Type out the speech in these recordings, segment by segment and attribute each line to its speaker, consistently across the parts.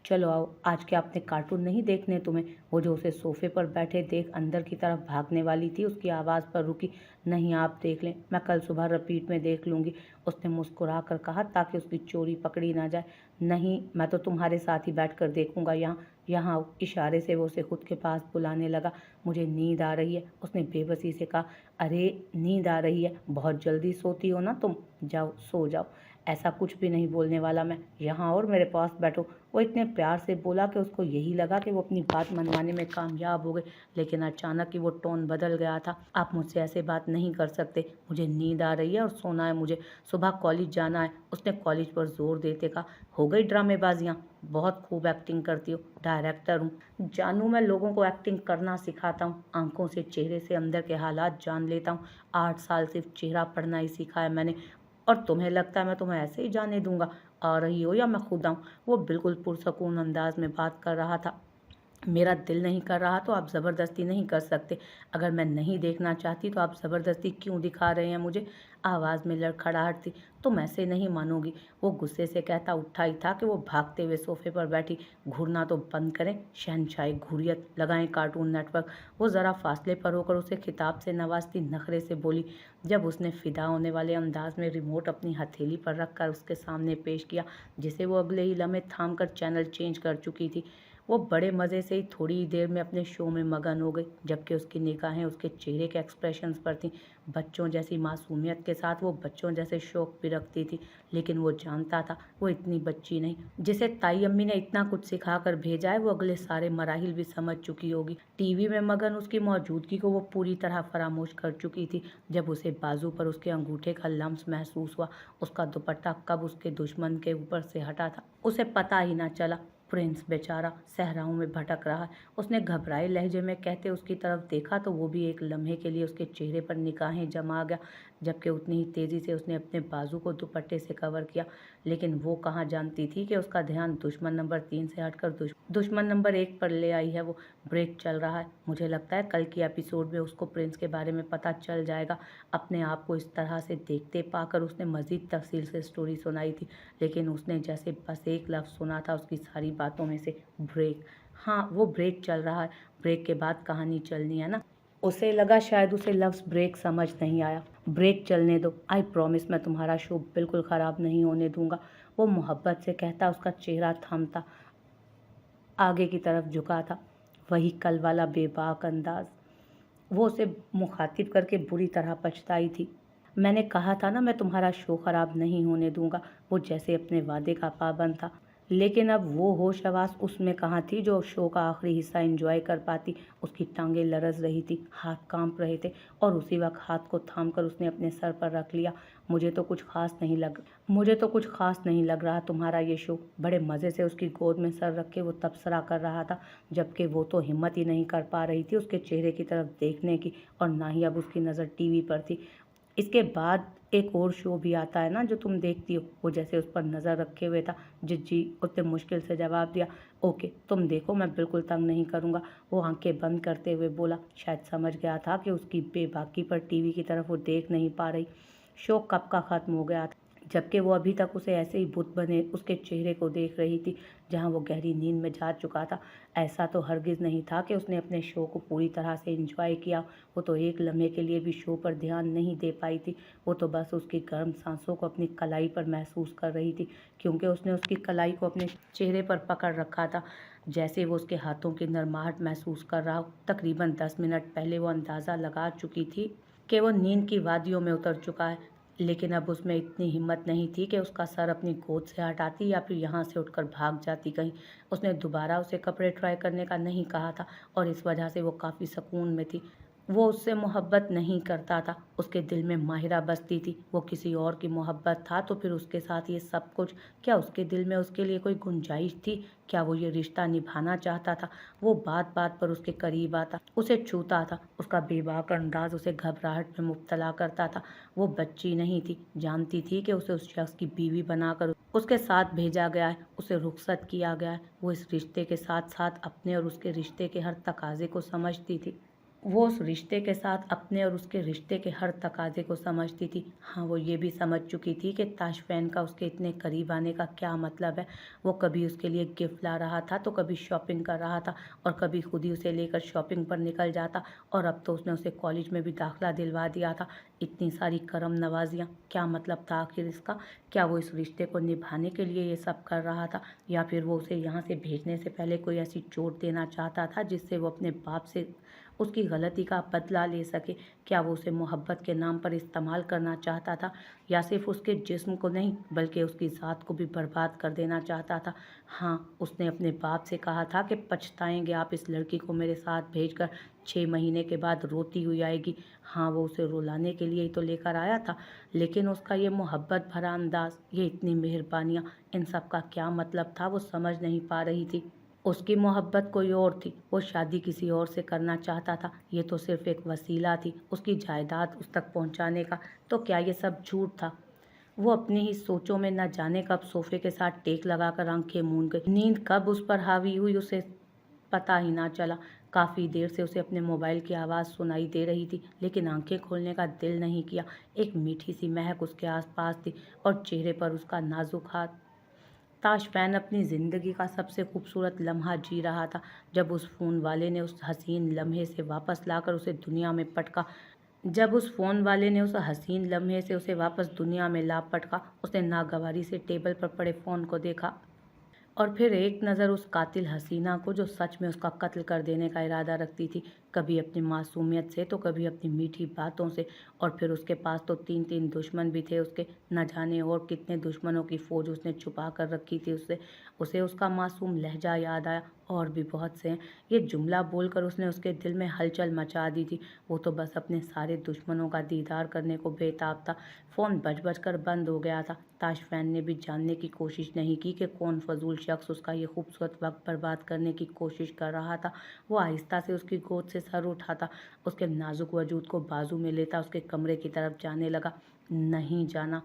Speaker 1: चलो आओ, आज क्या अपने कार्टून नहीं देखने तुम्हें? वो जो उसे सोफे पर बैठे देख अंदर की तरफ भागने वाली थी, उसकी आवाज़ पर रुकी। नहीं, आप देख लें, मैं कल सुबह रिपीट में देख लूँगी, उसने मुस्कुरा कर कहा ताकि उसकी चोरी पकड़ी ना जाए। नहीं, मैं तो तुम्हारे साथ ही बैठ कर देखूँगा। यहाँ यहाँ आओ। इशारे से वो उसे खुद के पास बुलाने लगा। मुझे नींद आ रही है, उसने बेबसी से कहा। अरे नींद आ रही है? बहुत जल्दी सोती हो ना तुम। जाओ सो जाओ। ऐसा कुछ भी नहीं बोलने वाला मैं। यहाँ और मेरे पास बैठो। वो इतने प्यार से बोला कि उसको यही लगा कि वो अपनी बात मनवाने में कामयाब हो गए, लेकिन अचानक ही वो टोन बदल गया था। आप मुझसे ऐसे बात नहीं कर सकते, मुझे नींद आ रही है और सोना है मुझे, सुबह कॉलेज जाना है, उसने कॉलेज पर जोर देते कहा। हो गई ड्रामेबाजियाँ? बहुत खूब एक्टिंग करती हो, डायरेक्टर हूँ जानू, मैं लोगों को एक्टिंग करना सिखाता हूँ, आंखों से चेहरे से अंदर के हालात जान लेता हूँ। 8 साल सिर्फ चेहरा पढ़ना ही सीखा है मैंने, और तुम्हें लगता है मैं तुम्हें ऐसे ही जाने दूंगा? आ रही हो या मैं खुद आऊँ? वो बिल्कुल पुरसकून अंदाज में बात कर रहा था। मेरा दिल नहीं कर रहा तो आप ज़बरदस्ती नहीं कर सकते। अगर मैं नहीं देखना चाहती तो आप ज़बरदस्ती क्यों दिखा रहे हैं मुझे? आवाज़ में लड़खड़ाहट थी। तुम ऐसे नहीं मानोगी, वो गुस्से से कहता उठा ही था कि वो भागते हुए सोफे पर बैठी। घूरना तो बंद करें, शहनशाही घूरियत लगाएं कार्टून नेटवर्क। वो ज़रा फासले पर होकर उसे खिताब से नवाजती नखरे से बोली। जब उसने फिदा होने वाले अंदाज में रिमोट अपनी हथेली पर रखकर उसके सामने पेश किया, जिसे वो अगले ही लम्हे थाम कर चैनल चेंज कर चुकी थी, वो बड़े मज़े से ही थोड़ी ही देर में अपने शो में मगन हो गई, जबकि उसकी निगाहें उसके चेहरे के एक्सप्रेशंस पर थीं। बच्चों जैसी मासूमियत के साथ वो बच्चों जैसे शौक भी रखती थी, लेकिन वो जानता था वो इतनी बच्ची नहीं। जिसे ताई अम्मी ने इतना कुछ सिखा कर भेजा है, वो अगले सारे मराहिल भी समझ चुकी होगी। टीवी में मगन उसकी मौजूदगी को वो पूरी तरह फरामोश कर चुकी थी। जब उसे बाजू पर उसके अंगूठे का लम्स महसूस हुआ, उसका दुपट्टा कब उसके दुश्मन के ऊपर से हटा था उसे पता ही ना चला। प्रिंस बेचारा सहराओं में भटक रहा है, उसने घबराए लहजे में कहते उसकी तरफ देखा तो वो भी एक लम्हे के लिए उसके चेहरे पर निगाहें जमा गया, जबकि उतनी ही तेज़ी से उसने अपने बाजू को दुपट्टे से कवर किया। लेकिन वो कहाँ जानती थी कि उसका ध्यान दुश्मन नंबर 3 से हटकर दुश्मन नंबर 1 पर ले आई है। वो ब्रेक चल रहा है, मुझे लगता है कल की एपिसोड में उसको प्रिंस के बारे में पता चल जाएगा। अपने आप को इस तरह से देखते पाकर उसने मज़ीद तफसील से स्टोरी सुनाई थी, लेकिन उसने जैसे बस एक लफ्ज़ सुना था उसकी सारी बातों में से, ब्रेक। हाँ, वो ब्रेक चल रहा है, ब्रेक के बाद कहानी चलनी है ना। उसे लगा शायद उसे लफ्ज़ ब्रेक समझ नहीं आया। ब्रेक चलने दो, आई प्रॉमिस मैं तुम्हारा शो बिल्कुल ख़राब नहीं होने दूंगा, वो मोहब्बत से कहता। उसका चेहरा थमता आगे की तरफ झुका था, वही कल वाला बेबाक अंदाज। वो उसे मुखातिब करके बुरी तरह पछताई थी। मैंने कहा था ना मैं तुम्हारा शो ख़राब नहीं होने दूंगा। वो जैसे अपने वादे का पाबंद था, लेकिन अब वो होश हवास उसमें कहाँ थी जो शो का आखिरी हिस्सा एंजॉय कर पाती। उसकी टांगें लरज रही थी, हाथ कांप रहे थे, और उसी वक्त हाथ को थामकर उसने अपने सर पर रख लिया। मुझे तो कुछ खास नहीं लग रहा तुम्हारा ये शो। बड़े मज़े से उसकी गोद में सर रख के वो तबसरा कर रहा था, जबकि वो तो हिम्मत ही नहीं कर पा रही थी उसके चेहरे की तरफ देखने की, और ना ही अब उसकी नज़र टीवी पर थी। इसके बाद एक और शो भी आता है ना जो तुम देखती हो, वो जैसे उस पर नज़र रखे हुए था। जी, उसने मुश्किल से जवाब दिया। ओके तुम देखो, मैं बिल्कुल तंग नहीं करूँगा, वो आंखें बंद करते हुए बोला। शायद समझ गया था कि उसकी बेबाकी पर टीवी की तरफ वो देख नहीं पा रही। शो कब का ख़त्म हो गया था, जबकि वो अभी तक उसे ऐसे ही बुत बने उसके चेहरे को देख रही थी जहाँ वो गहरी नींद में जा चुका था। ऐसा तो हरगिज़ नहीं था कि उसने अपने शो को पूरी तरह से एंजॉय किया। वो तो एक लम्हे के लिए भी शो पर ध्यान नहीं दे पाई थी। वो तो बस उसकी गर्म सांसों को अपनी कलाई पर महसूस कर रही थी, क्योंकि उसने उसकी कलाई को अपने चेहरे पर पकड़ रखा था, जैसे वो उसके हाथों की नरमाहट महसूस कर रहा हो। तकरीबन 10 मिनट पहले वो अंदाज़ा लगा चुकी थी कि वो नींद की वादियों में उतर चुका है, लेकिन अब उसमें इतनी हिम्मत नहीं थी कि उसका सर अपनी गोद से हटाती या फिर यहाँ से उठकर भाग जाती कहीं। उसने दोबारा उसे कपड़े ट्राई करने का नहीं कहा था, और इस वजह से वो काफ़ी सुकून में थी। वो उससे मोहब्बत नहीं करता था, उसके दिल में माहिरा बसती थी। वो किसी और की मोहब्बत था तो फिर उसके साथ ये सब कुछ? क्या उसके दिल में उसके लिए कोई गुंजाइश थी? क्या वो ये रिश्ता निभाना चाहता था? वो बात बात पर उसके करीब आता, उसे छूता था। उसका बेबाक अंदाज उसे घबराहट में मुब्तला करता था। वो बच्ची नहीं थी, जानती थी कि उसे उस शख्स की बीवी बनाकर उसके साथ भेजा गया है, उसे रुखसत किया गया है। वो इस रिश्ते के साथ साथ अपने और उसके रिश्ते के हर तकाजे को समझती थी। वो उस रिश्ते के साथ अपने और उसके रिश्ते के हर तकाजे को समझती थी। हाँ, वो ये भी समझ चुकी थी कि ताशफैन का उसके इतने करीब आने का क्या मतलब है। वो कभी उसके लिए गिफ्ट ला रहा था, तो कभी शॉपिंग कर रहा था और कभी खुद ही उसे लेकर शॉपिंग पर निकल जाता। और अब तो उसने उसे कॉलेज में भी दाखिला दिलवा दिया था। इतनी सारी करम नवाजियाँ, क्या मतलब था आखिर इसका? क्या वो इस रिश्ते को निभाने के लिए ये सब कर रहा था, या फिर वो उसे यहाँ से भेजने से पहले कोई ऐसी चोट देना चाहता था जिससे वो अपने बाप से उसकी गलती का बदला ले सके? क्या वो उसे मोहब्बत के नाम पर इस्तेमाल करना चाहता था, या सिर्फ उसके जिस्म को नहीं बल्कि उसकी ज़ात को भी बर्बाद कर देना चाहता था? हाँ, उसने अपने बाप से कहा था कि पछताएंगे आप इस लड़की को मेरे साथ भेजकर। 6 महीने के बाद रोती हुई आएगी। हाँ, वो उसे रुलाने के लिए ही तो लेकर आया था, लेकिन उसका ये मोहब्बत भरा अंदाज, ये इतनी मेहरबानियाँ, इन सब का क्या मतलब था वो समझ नहीं पा रही थी। उसकी मोहब्बत कोई और थी, वो शादी किसी और से करना चाहता था। ये तो सिर्फ एक वसीला थी उसकी जायदाद उस तक पहुंचाने का। तो क्या ये सब झूठ था? वो अपनी ही सोचों में न जाने कब सोफे के साथ टेक लगाकर आंखें मूंद गई। नींद कब उस पर हावी हुई उसे पता ही ना चला। काफ़ी देर से उसे अपने मोबाइल की आवाज़ सुनाई दे रही थी, लेकिन आंखें खोलने का दिल नहीं किया। एक मीठी सी महक उसके आसपास थी और चेहरे पर उसका नाजुक हाथ। ताशफैन अपनी ज़िंदगी का सबसे खूबसूरत लम्हा जी रहा था, जब उस फ़ोन वाले ने उस हसीन लम्हे से वापस लाकर उसे दुनिया में पटका। जब उस फ़ोन वाले ने उस हसीन लम्हे से उसे वापस दुनिया में ला पटका, उसने नागवारी से टेबल पर पड़े फ़ोन को देखा और फिर एक नज़र उस कातिल हसीना को जो सच में उसका कत्ल कर देने का इरादा रखती थी, कभी अपनी मासूमियत से तो कभी अपनी मीठी बातों से। और फिर उसके पास तो 3-3 दुश्मन भी थे उसके, न जाने और कितने दुश्मनों की फ़ौज उसने छुपा कर रखी थी उससे। उसे उसका मासूम लहजा याद आया, और भी बहुत से हैं। ये जुमला बोलकर उसने उसके दिल में हलचल मचा दी थी। वो तो बस अपने सारे दुश्मनों का दीदार करने को बेताब था। फ़ोन बज कर बंद हो गया था। ताशफैन ने भी जानने की कोशिश नहीं की कि कौन फजूल शख्स उसका ये खूबसूरत वक्त बर्बाद करने की कोशिश कर रहा था। वो आहिस्ता से उसकी गोद से सर उठाता, उसके नाजुक वजूद को बाजू में लेता उसके कमरे की तरफ जाने लगा। नहीं जाना,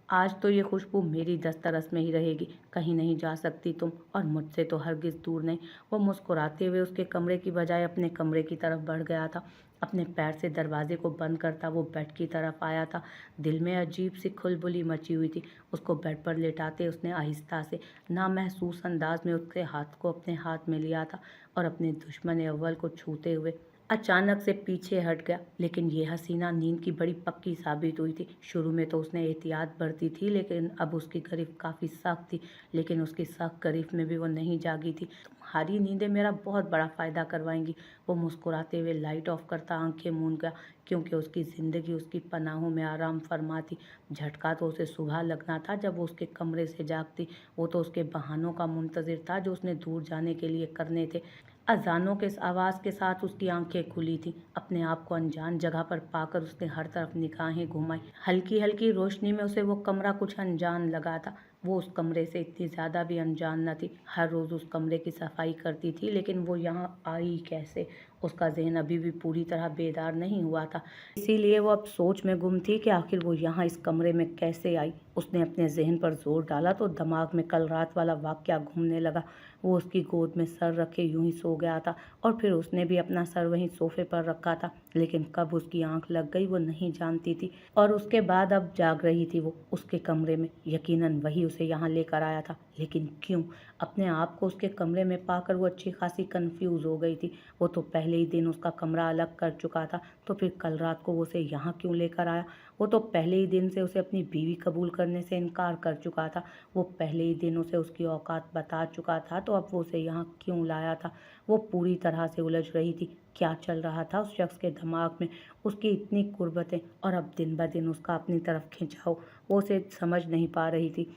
Speaker 1: आज तो ये खुशबू मेरी दस्तरस में ही रहेगी, कहीं नहीं जा सकती तुम, और मुझसे तो हरगिज़ दूर नहीं। वो मुस्कुराते हुए उसके कमरे की बजाय अपने कमरे की तरफ बढ़ गया था। अपने पैर से दरवाजे को बंद करता वो बेड की तरफ आया था। दिल में अजीब सी खुलबुली मची हुई थी। उसको बेड पर लेटाते उसने आहिस्ता से नामहसूस अंदाज में उसके हाथ को अपने हाथ में लिया था और अपने दुश्मन अव्वल को छूते हुए अचानक से पीछे हट गया। लेकिन ये हसीना नींद की बड़ी पक्की साबित हुई थी। शुरू में तो उसने एहतियात बरती थी, लेकिन अब उसकी गिरफ्त काफ़ी सख्त थी। लेकिन उसकी सख्त गिरफ्त में भी वो नहीं जागी थी। तुम्हारी नींदें मेरा बहुत बड़ा फ़ायदा करवाएंगी। वो मुस्कुराते हुए लाइट ऑफ करता आंखें मूंद गया, क्योंकि उसकी ज़िंदगी उसकी पनाहों में आराम फरमा थी। झटका तो उसे सुबह लगना था जब वो उसके कमरे से जागती। वो तो उसके बहानों का मुंतज़िर था जो उसने दूर जाने के लिए करने थे। अजानों के आवाज़ के साथ उसकी आंखें खुली थीं। अपने आप को अनजान जगह पर पाकर उसने हर तरफ निगाहें घुमाई। हल्की हल्की रोशनी में उसे वो कमरा कुछ अनजान लगा था। वो उस कमरे से इतनी ज़्यादा भी अनजान न थी। हर रोज़ उस कमरे की सफाई करती थी, लेकिन वो यहाँ आई कैसे? उसका जहन अभी भी पूरी तरह बेदार नहीं हुआ था। इसीलिए वो अब सोच में गुम थी कि आखिर वो यहाँ इस कमरे में कैसे आई। उसने अपने जहन पर जोर डाला तो दिमाग में कल रात वाला वाक़या घूमने लगा। वो उसकी गोद में सर रखे यूं ही सो गया था, और फिर उसने भी अपना सर वहीं सोफे पर रखा था। लेकिन कब उसकी आंख लग गई वो नहीं जानती थी। और उसके बाद अब जाग रही थी वो उसके कमरे में। यकीनन वही उसे यहाँ लेकर आया था, लेकिन क्यों? अपने आप को उसके कमरे में पाकर वो अच्छी खासी कंफ्यूज हो गई थी। वो तो पहले ही दिन उसका कमरा अलग कर चुका था, तो फिर कल रात को वो उसे यहाँ क्यों लेकर आया? वो तो पहले ही दिन से उसे अपनी बीवी कबूल करने से इनकार कर चुका था। वो पहले ही दिन उसे उसकी औकात बता चुका था, तो अब वो उसे यहाँ क्यों लाया था? वो पूरी तरह से उलझ रही थी। क्या चल रहा था उस शख्स के दिमाग में? उसकी इतनी कुर्बतें और अब दिन ब दिन उसका अपनी तरफ खिंचाव, वो उसे समझ नहीं पा रही थी।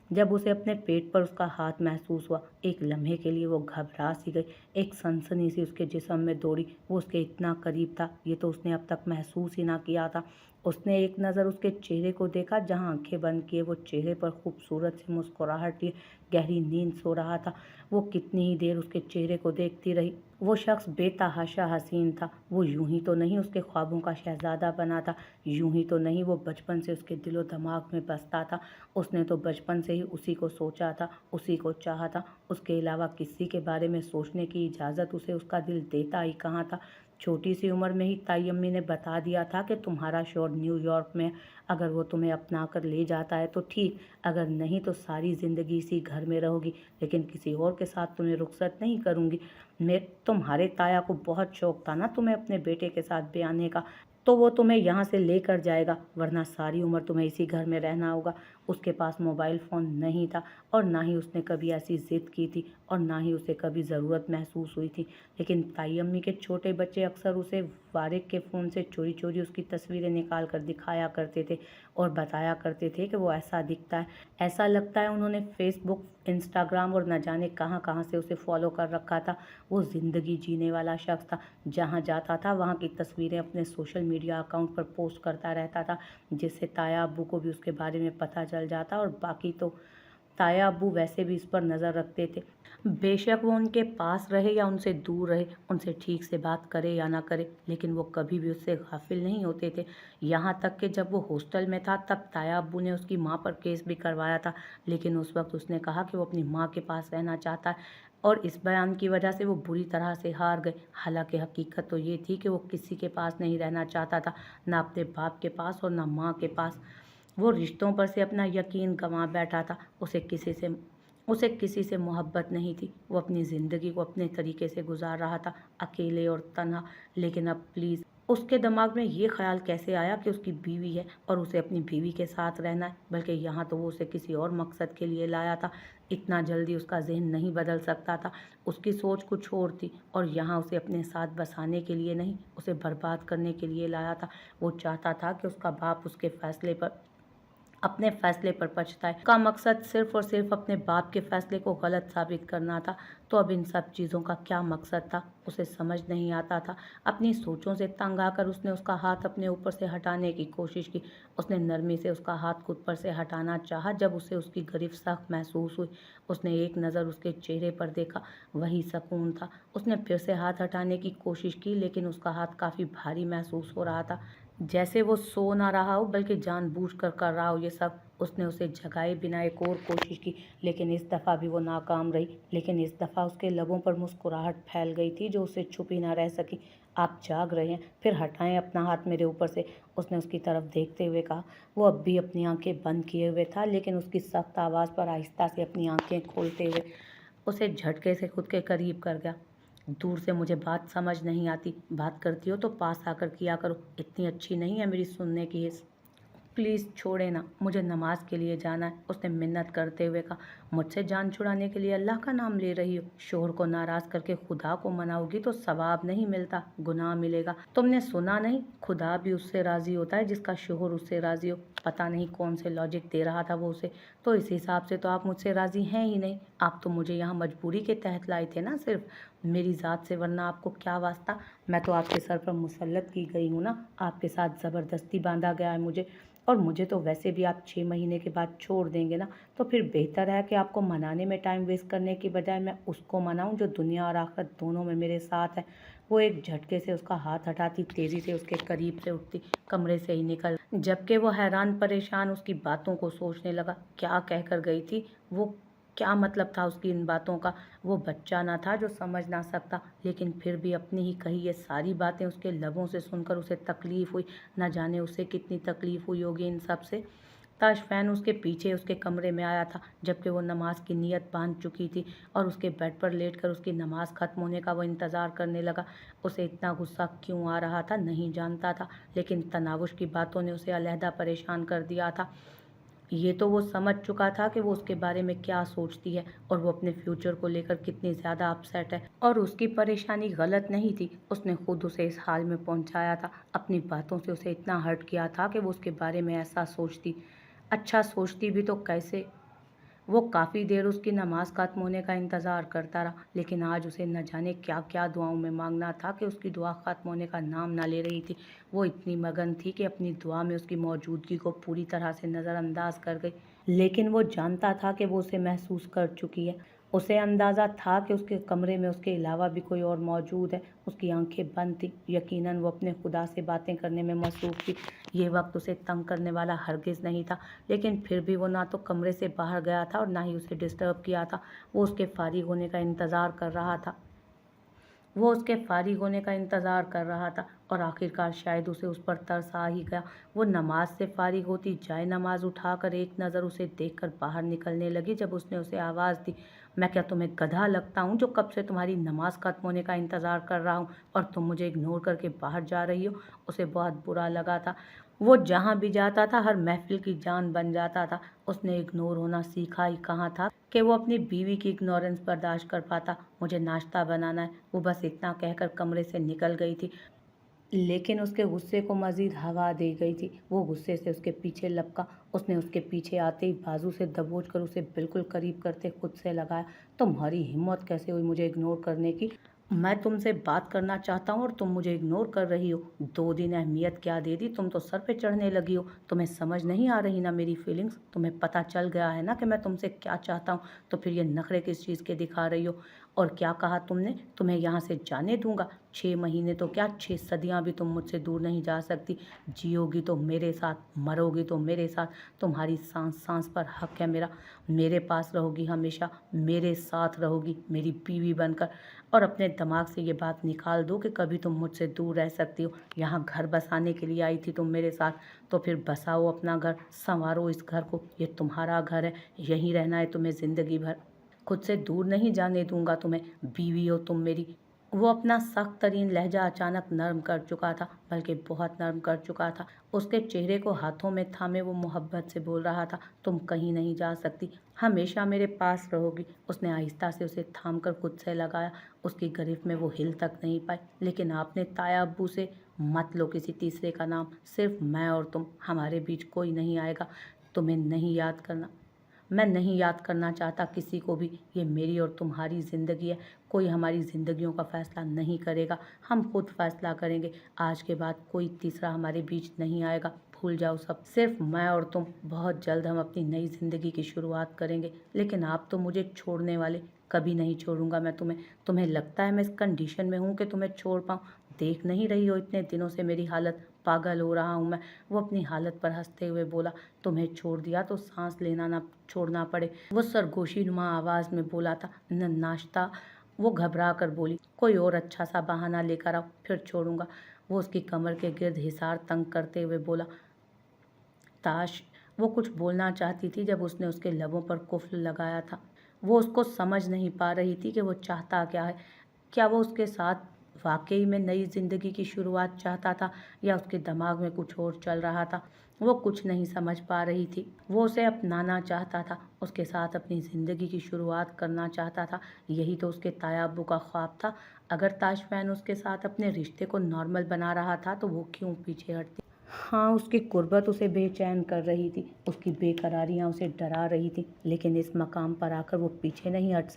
Speaker 1: जब उसे अपने पेट पर उसका हाथ महसूस हुआ, एक लम्हे के लिए वो घबरा सी गई। एक सनसनी सी उसके जिस्म में दौड़ी। वो उसके इतना करीब था, ये तो उसने अब तक महसूस ही ना किया था। उसने एक नज़र उसके चेहरे को देखा, जहां आंखें बंद किए वो चेहरे पर खूबसूरत सी मुस्कुराहट लिए गहरी नींद सो रहा था। वो कितनी ही देर उसके चेहरे को देखती रही। वो शख्स बेतहाशा हसीन था। वो यूं ही तो नहीं उसके ख्वाबों का शहजादा बना था। यूं ही तो नहीं वो बचपन से उसके दिलो दिमाग में बसता था। उसने तो बचपन से ही उसी को सोचा था, उसी को चाहा था। उसके अलावा किसी के बारे में सोचने की इजाज़त उसे उसका दिल देता ही कहाँ था? छोटी सी उम्र में ही ताई अम्मी ने बता दिया था कि तुम्हारा शौहर न्यूयॉर्क में है, अगर वो तुम्हें अपना कर ले जाता है तो ठीक, अगर नहीं तो सारी ज़िंदगी इसी घर में रहोगी, लेकिन किसी और के साथ तुम्हें रुखसत नहीं करूँगी। मैं तुम्हारे ताया को बहुत शौक था ना तुम्हें अपने बेटे के साथ ब्याहने का, तो वो तुम्हें यहाँ से लेकर जाएगा, वरना सारी उम्र तुम्हें इसी घर में रहना होगा। उसके पास मोबाइल फ़ोन नहीं था और ना ही उसने कभी ऐसी ज़िद की थी और ना ही उसे कभी ज़रूरत महसूस हुई थी। लेकिन ताई अम्मी के छोटे बच्चे अक्सर उसे वारिक के फ़ोन से चोरी चोरी उसकी तस्वीरें निकाल कर दिखाया करते थे और बताया करते थे कि वो ऐसा दिखता है, ऐसा लगता है। उन्होंने फेसबुक, इंस्टाग्राम और न जाने कहाँ कहाँ से उसे फॉलो कर रखा था। वो ज़िंदगी जीने वाला शख्स था, जहाँ जाता था वहाँ की तस्वीरें अपने सोशल मीडिया अकाउंट पर पोस्ट करता रहता था, जिससे ताया अब्बू को भी उसके बारे में पता चल जाता। और बाकी तो ताया अब्बू वैसे भी इस पर नज़र रखते थे, बेशक वो उनके पास रहे या उनसे दूर रहे, उनसे ठीक से बात करे या ना करे, लेकिन वो कभी भी उससे गाफिल नहीं होते थे। यहाँ तक कि जब वो हॉस्टल में था तब ताया अब्बू ने उसकी माँ पर केस भी करवाया था, लेकिन उस वक्त उसने कहा कि वो अपनी माँ के पास रहना चाहता है और इस बयान की वजह से वो बुरी तरह से हार गए। हालांकि हकीकत तो ये थी कि वो किसी के पास नहीं रहना चाहता था, ना अपने बाप के पास और ना माँ के पास। वो रिश्तों पर से अपना यकीन गंवा बैठा था। उसे किसी से मोहब्बत नहीं थी। वो अपनी ज़िंदगी को अपने तरीके से गुजार रहा था, अकेले और तन्हा। लेकिन अब प्लीज़, उसके दिमाग में ये ख्याल कैसे आया कि उसकी बीवी है और उसे अपनी बीवी के साथ रहना है, बल्कि यहाँ तो वो उसे किसी और मकसद के लिए लाया था। इतना जल्दी उसका जहन नहीं बदल सकता था। उसकी सोच कुछ और थी और यहाँ उसे अपने साथ बसाने के लिए नहीं, उसे बर्बाद करने के लिए लाया था। वो चाहता था कि उसका बाप अपने फैसले पर पछताए। उसका मकसद सिर्फ और सिर्फ अपने बाप के फैसले को गलत साबित करना था। तो अब इन सब चीज़ों का क्या मकसद था, उसे समझ नहीं आता था। अपनी सोचों से तंग आकर उसने उसका हाथ अपने ऊपर से हटाने की कोशिश की। उसने नरमी से उसका हाथ खुद पर से हटाना चाहा। जब उसे उसकी गिरफ्त सख्त महसूस हुई, उसने एक नज़र उसके चेहरे पर देखा, वही सुकून था। उसने फिर से हाथ हटाने की कोशिश की, लेकिन उसका हाथ काफ़ी भारी महसूस हो रहा था, जैसे वो सो ना रहा हो बल्कि जानबूझकर कर रहा हो ये सब। उसने उसे जगाए बिना एक और कोशिश की, लेकिन इस दफ़ा भी वो नाकाम रही। लेकिन इस दफ़ा उसके लबों पर मुस्कुराहट फैल गई थी जो उसे छुपी ना रह सकी। आप जाग रहे हैं, फिर हटाएं अपना हाथ मेरे ऊपर से, उसने उसकी तरफ देखते हुए कहा। वो अब भी अपनी आंखें बंद किए हुए था, लेकिन उसकी सख्त आवाज़ पर आहिस्ता से अपनी आंखें खोलते हुए उसे झटके से खुद के करीब कर गया। दूर से मुझे बात समझ नहीं आती, बात करती हो तो पास आकर किया करो, इतनी अच्छी नहीं है मेरी सुनने की हिस्स। प्लीज़ छोड़े ना, मुझे नमाज के लिए जाना है, उसने मिन्नत करते हुए कहा। मुझसे जान छुड़ाने के लिए अल्लाह का नाम ले रही हो? शोहर को नाराज़ करके खुदा को मनाओगी तो सवाब नहीं मिलता, गुनाह मिलेगा। तुमने सुना नहीं, खुदा भी उससे राज़ी होता है जिसका शोहर उससे राज़ी हो। पता नहीं कौन से लॉजिक दे रहा था वो उसे। तो इस हिसाब से तो आप मुझसे राज़ी हैं ही नहीं। आप तो मुझे यहाँ मजबूरी के तहत लाए थे ना, सिर्फ मेरी ज़ात से, वरना आपको क्या वास्ता? मैं तो आपके सर पर मुसल्लत की गई हूँ ना, आपके साथ ज़बरदस्ती बांधा गया है मुझे। और मुझे तो वैसे भी आप 6 महीने के बाद छोड़ देंगे ना, तो फिर बेहतर है कि आपको मनाने में टाइम वेस्ट करने की बजाय मैं उसको मनाऊं जो दुनिया और आखिरत दोनों में मेरे साथ है। वो एक झटके से उसका हाथ हटाती, तेज़ी से उसके करीब से उठती, कमरे से ही निकल, जबकि वो हैरान परेशान उसकी बातों को सोचने लगा। क्या कहकर गई थी वो? क्या मतलब था उसकी इन बातों का? वो बच्चा ना था जो समझ ना सकता, लेकिन फिर भी अपनी ही कही ये सारी बातें उसके लबों से सुनकर उसे तकलीफ़ हुई। न जाने उसे कितनी तकलीफ़ हुई होगी इन सब से। ताशफैन उसके पीछे उसके कमरे में आया था, जबकि वो नमाज की नीयत बांध चुकी थी और उसके बेड पर लेटकर उसकी नमाज ख़त्म होने का वो इंतज़ार करने लगा। उसे इतना गुस्सा क्यों आ रहा था नहीं जानता था, लेकिन तनावुश की बातों ने उसे अलहदा परेशान कर दिया था। ये तो वो समझ चुका था कि वो उसके बारे में क्या सोचती है और वो अपने फ्यूचर को लेकर कितनी ज़्यादा अपसेट है। और उसकी परेशानी गलत नहीं थी, उसने खुद उसे इस हाल में पहुंचाया था। अपनी बातों से उसे इतना हर्ट किया था कि वो उसके बारे में ऐसा सोचती। अच्छा सोचती भी तो कैसे? वो काफ़ी देर उसकी नमाज खत्म होने का इंतज़ार करता रहा, लेकिन आज उसे न जाने क्या क्या दुआओं में मांगना था कि उसकी दुआ ख़त्म होने का नाम ना ले रही थी। वो इतनी मगन थी कि अपनी दुआ में उसकी मौजूदगी को पूरी तरह से नज़रअंदाज कर गई। लेकिन वो जानता था कि वो उसे महसूस कर चुकी है। उसे अंदाज़ा था कि उसके कमरे में उसके अलावा भी कोई और मौजूद है। उसकी आंखें बंद थी, यकीनन वो अपने खुदा से बातें करने में मसरूफ़ थी। ये वक्त उसे तंग करने वाला हरगिज़ नहीं था, लेकिन फिर भी वो ना तो कमरे से बाहर गया था और ना ही उसे डिस्टर्ब किया था। वो उसके फारिग होने का इंतज़ार कर रहा था। वो उसके फारिग होने का इंतज़ार कर रहा था और आखिरकार शायद उसे उस पर तरस आ ही गया। वो नमाज से फारिग होती जाए नमाज उठाकर एक नज़र उसे देखकर बाहर निकलने लगी जब उसने उसे आवाज़ दी, मैं क्या तुम्हें गधा लगता हूँ जो कब से तुम्हारी नमाज खत्म होने का इंतज़ार कर रहा हूँ और तुम मुझे इग्नोर करके बाहर जा रही हो। उसे बहुत बुरा लगा था। वो जहाँ भी जाता था हर महफिल की जान बन जाता था। उसने इग्नोर होना सीखा ही कहाँ था कि वो अपनी बीवी की इग्नोरेंस बर्दाश्त कर पाता। मुझे नाश्ता बनाना है, वो बस इतना कहकर कमरे से निकल गई थी, लेकिन उसके गुस्से को मज़ीद हवा दे गई थी। वो गुस्से से उसके पीछे लपका। उसने उसके पीछे आते ही बाजू से दबोच कर उसे बिल्कुल करीब करते खुद से लगाया, तुम्हारी हिम्मत कैसे हुई मुझे इग्नोर करने की? मैं तुमसे बात करना चाहता हूँ और तुम मुझे इग्नोर कर रही हो। 2 दिन अहमियत क्या दे दी, तुम तो सर पे चढ़ने लगी हो। तुम्हें समझ नहीं आ रही ना मेरी फीलिंग्स? तुम्हें पता चल गया है ना कि मैं तुमसे क्या चाहता हूँ, तो फिर ये नखरे किस चीज़ के दिखा रही हो? और क्या कहा तुमने? तुम्हें यहाँ से जाने दूंगा? 6 महीने तो क्या 6 सदियाँ भी तुम मुझसे दूर नहीं जा सकती। जियोगी तो मेरे साथ, मरोगी तो मेरे साथ। तुम्हारी सांस सांस पर हक है मेरा। मेरे पास रहोगी हमेशा, मेरे साथ रहोगी मेरी बीवी बनकर। और अपने दिमाग से ये बात निकाल दो कि कभी तुम मुझसे दूर रह सकती हो। यहाँ घर बसाने के लिए आई थी तुम मेरे साथ, तो फिर बसाओ अपना घर, संवारो इस घर को। ये तुम्हारा घर है, यहीं रहना है तुम्हें ज़िंदगी भर। खुद से दूर नहीं जाने दूंगा तुम्हें, बीवी हो तुम मेरी। वो अपना सख्त तरीन लहजा अचानक नर्म कर चुका था, बल्कि बहुत नर्म कर चुका था। उसके चेहरे को हाथों में थामे वो मोहब्बत से बोल रहा था, तुम कहीं नहीं जा सकती, हमेशा मेरे पास रहोगी। उसने आहिस्ता से उसे थाम कर खुद से लगाया। उसकी गिरफ्त में वो हिल तक नहीं पाई। लेकिन आपने ताया अब्बू से, मत लो किसी तीसरे का नाम, सिर्फ मैं और तुम, हमारे बीच कोई नहीं आएगा। तुम्हें नहीं याद करना, मैं नहीं याद करना चाहता किसी को भी। ये मेरी और तुम्हारी ज़िंदगी है, कोई हमारी ज़िंदगियों का फ़ैसला नहीं करेगा, हम खुद फ़ैसला करेंगे। आज के बाद कोई तीसरा हमारे बीच नहीं आएगा, भूल जाओ सब, सिर्फ मैं और तुम। बहुत जल्द हम अपनी नई ज़िंदगी की शुरुआत करेंगे, लेकिन आप तो मुझे छोड़ने वाले, कभी नहीं छोड़ूंगा मैं तुम्हें। तुम्हें लगता है मैं इस कंडीशन में हूँ कि तुम्हें छोड़ पाऊँ? देख नहीं रही हो इतने दिनों से मेरी हालत, पागल हो रहा हूँ मैं। वो अपनी हालत पर हंसते हुए बोला, तुम्हें छोड़ दिया तो सांस लेना ना छोड़ना पड़े। वो सरगोशी नुमा आवाज़ में बोला था, न नाश्ता। वो घबरा कर बोली, कोई और अच्छा सा बहाना लेकर आओ, फिर छोड़ूंगा। वो उसकी कमर के गिर्द हिसार तंग करते हुए बोला, ताश। वो कुछ बोलना चाहती थी जब उसने उसके लबों पर कुफ्ल लगाया था। वो उसको समझ नहीं पा रही थी कि वो चाहता क्या है। क्या वो उसके साथ वाकई में नई ज़िंदगी की शुरुआत चाहता था, या उसके दिमाग में कुछ और चल रहा था? वो कुछ नहीं समझ पा रही थी। वो उसे अपनाना चाहता था, उसके साथ अपनी ज़िंदगी की शुरुआत करना चाहता था। यही तो उसके ताया अब्बू का ख्वाब था। अगर ताशफैन उसके साथ अपने रिश्ते को नॉर्मल बना रहा था तो वो क्यों पीछे हटती? हाँ, उसकी गुर्बत उसे बेचैन कर रही थी, उसकी बेकरारियाँ उसे डरा रही थी, लेकिन इस मकाम पर आकर वो पीछे नहीं हट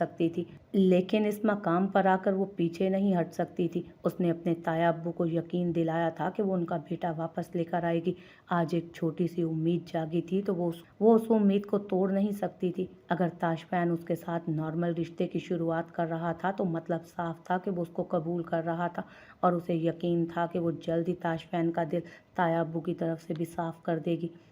Speaker 1: सकती थी। उसने अपने ताया अब्बू को यकीन दिलाया था कि वो उनका बेटा वापस लेकर आएगी। आज एक छोटी सी उम्मीद जागी थी, तो वो उस उम्मीद को तोड़ नहीं सकती थी। अगर ताशफैन उसके साथ नॉर्मल रिश्ते की शुरुआत कर रहा था तो मतलब साफ था कि वो उसको कबूल कर रहा था, और उसे यकीन था कि वो जल्द ही ताशफैन का दिल ताया अब्बू की तरफ से भी साफ कर देगी।